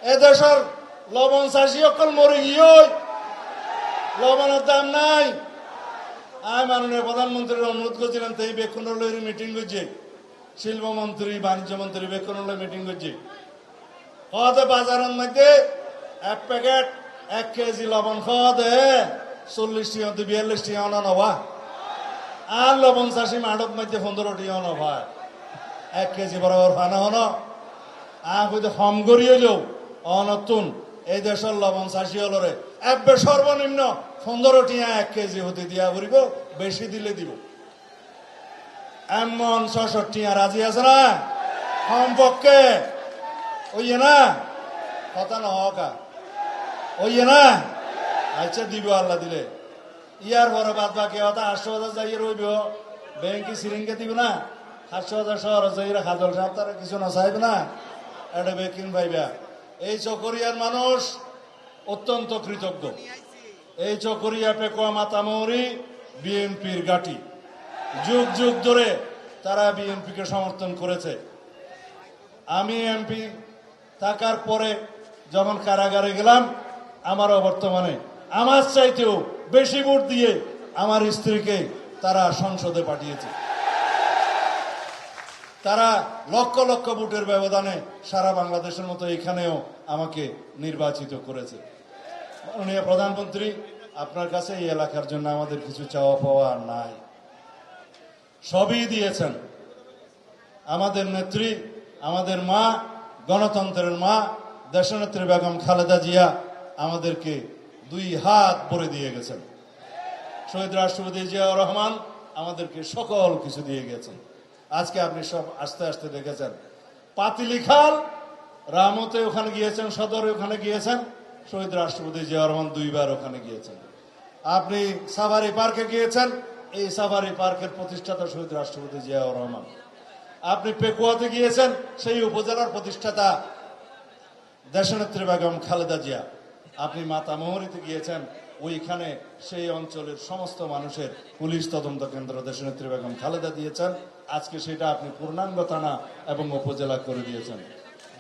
এদেশের লবণ চাষি অকল মরে গিয়ে লবণের দাম নাই। আমি মাননীয় প্রধানমন্ত্রীর অনুরোধ করছিলাম, তাই বেকুনলের মিটিং করছে, শিল্পমন্ত্রী বাণিজ্য মন্ত্রী বেকুনলের মিটিং করছে। খাওয়াতে বাজারের মধ্যে এক প্যাকেট 1 কেজি লবণ খাওয়াতে 40 টাকা 42 টাকা অনবা, আর লবণ চাষি মাঠের মধ্যে 15 টাকা অনবা 1 কেজি বরাবর ফানা হন। বুঝতে হম করিয়ে যাও অনতুন এই দেশের লবণ চাষি হলরে একবার সর্বনিম্ন 15 টাকা 1 কেজি হতে দিয়া করিব, বেশি দিলে দিব। এমন 66 টাকা রাজি আছে না কমপক্ষে? ওইয়ে না কথা নহকা ওইয়ে না। আচ্ছা দিব আল্লাহ দিলে। ইয়ার পরে বাদ বাকি হতা 800,000 যাইয়ে রইব, ব্যাংকে সিরিঙ্গে দিব না। 800,000 শহর যাইরা খাজল সাহেব তারা কিছু না চাইবে না, এটা বেকিং পাইবা। এই চকরিয়ার মানুষ অত্যন্ত কৃতজ্ঞ। এই চকরিয়া পেকুয়া মাতামৌরি বিএনপির গাটি, যুগ যুগ ধরে তারা বিএনপিকে সমর্থন করেছে। আমি এমপি থাকার পরে যখন কারাগারে গেলাম, আমারও বর্তমানে আমার চাইতেও বেশি ভোট দিয়ে আমার স্ত্রীকে তারা সংসদে পাঠিয়েছে। তারা লক্ষ লক্ষ ভোটের ব্যবধানে সারা বাংলাদেশের মতো এখানেও আমাকে নির্বাচিত করেছে। মাননীয় প্রধানমন্ত্রী, আপনার কাছে এই এলাকার জন্য আমাদের কিছু চাওয়া পাওয়া নাই, সবই দিয়েছেন। আমাদের নেত্রী, আমাদের মা, গণতন্ত্রের মা দেশনেত্রী বেগম খালেদা জিয়া আমাদেরকে 2 হাত ভরে দিয়ে গেছেন। শহীদ রাষ্ট্রপতি জিয়াউর রহমান আমাদেরকে সকল কিছু দিয়ে গেছেন। আজকে আপনি সব আস্তে আস্তে দেখেছেন। পাতিলিখাল রামতে ওখানে গিয়েছেন, সদরে ওখানে গিয়েছেন, শহীদ রাষ্ট্রপতি জিয়াউর রহমান 2 বার ওখানে গিয়েছেন। আপনি সাফারি পার্কে গিয়েছেন, এই সাফারি পার্কের প্রতিষ্ঠাতা শহীদ রাষ্ট্রপতি জিয়াউর রহমান। আপনি পেকুয়াতে গিয়েছেন, সেই উপজেলার প্রতিষ্ঠাতা দেশনেত্রী বেগম খালেদা জিয়া। আপনি মাতামহরিতে গিয়েছেন, ওইখানে সেই অঞ্চলের সমস্ত মানুষের পুলিশ তদন্ত কেন্দ্র দেশনেত্রী বেগম খালেদা দিয়েছেন। আজকে সেটা আপনি পূর্ণাঙ্গ থানা এবং উপজেলা করে দিয়েছেন।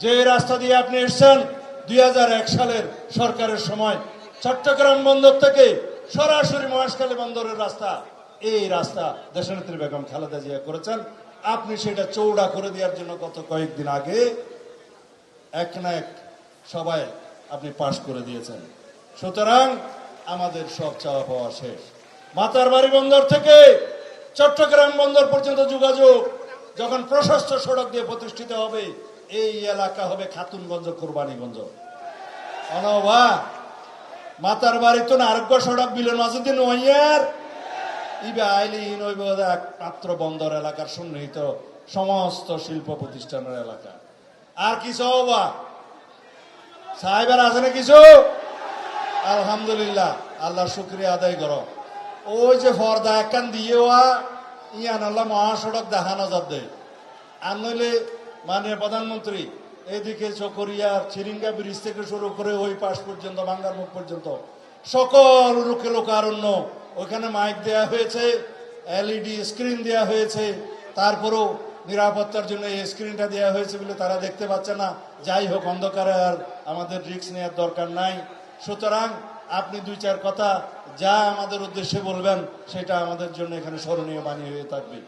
যে রাস্তা দিয়ে আপনি এসছেন 2001 সালের সরকারের সময়, চট্টগ্রাম বন্দর থেকে সরাসরি মহেশখালী বন্দরের রাস্তা, এই রাস্তা দেশনেত্রী বেগম খালেদা জিয়া করেছেন। আপনি সেটা চৌড়া করে দেওয়ার জন্য গত কয়েকদিন আগে এক না এক সবাই আপনি পাশ করে দিয়েছেন। সুতরাং আমাদের সব চাওয়া পাওয়া শেষ। মাতারবাড়ি বন্দর থেকে চট্টগ্রাম বন্দর পর্যন্ত যোগাযোগ যখন প্রশস্ত সড়ক দিয়ে প্রতিষ্ঠিত হবে, এই এলাকা হবে খাতুনগঞ্জ, কোরবানীগঞ্জ। অনবা মাতারবাড়ি তো আরোগ্য সড়ক বিলেন মাজুদ্দিন ওয়াইয়ার ইবে আইলিহীন হইব একমাত্র বন্দর এলাকার সন্নিহিত সমস্ত শিল্প প্রতিষ্ঠানের এলাকা। আর কিছু হবা সাহেবের আছে না কিছু? আলহামদুলিল্লাহ, আল্লাহর শুকরিয়া আদায় করো। ওই যে ফর্দা একখান দিয়ে ইয়ান আল্লাহ মহাসড়ক দেখানো যাবে। আর নইলে মাননীয় প্রধানমন্ত্রী এদিকে চকরিয়ার চিরিঙ্গা ব্রিজ থেকে শুরু করে ওই পাশ পর্যন্ত বাঙ্গার মুখ পর্যন্ত সকল লোকে লোকারণ্য, ওখানে মাইক দেয়া হয়েছে, এলইডি স্ক্রিন দেয়া হয়েছে। তারপরেও নিরাপত্তার জন্য এই স্ক্রিনটা দেওয়া হয়েছে বলে তারা দেখতে পাচ্ছে না। যাই হোক, অন্ধকারে আর আমাদের রিস্ক নেওয়ার দরকার নাই। সুতরাং আপনি 2-4 কথা যা আমাদের উদ্দেশ্যে বলবেন, সেটা আমাদের জন্য এখানে স্মরণীয় বাণী হয়ে থাকবে।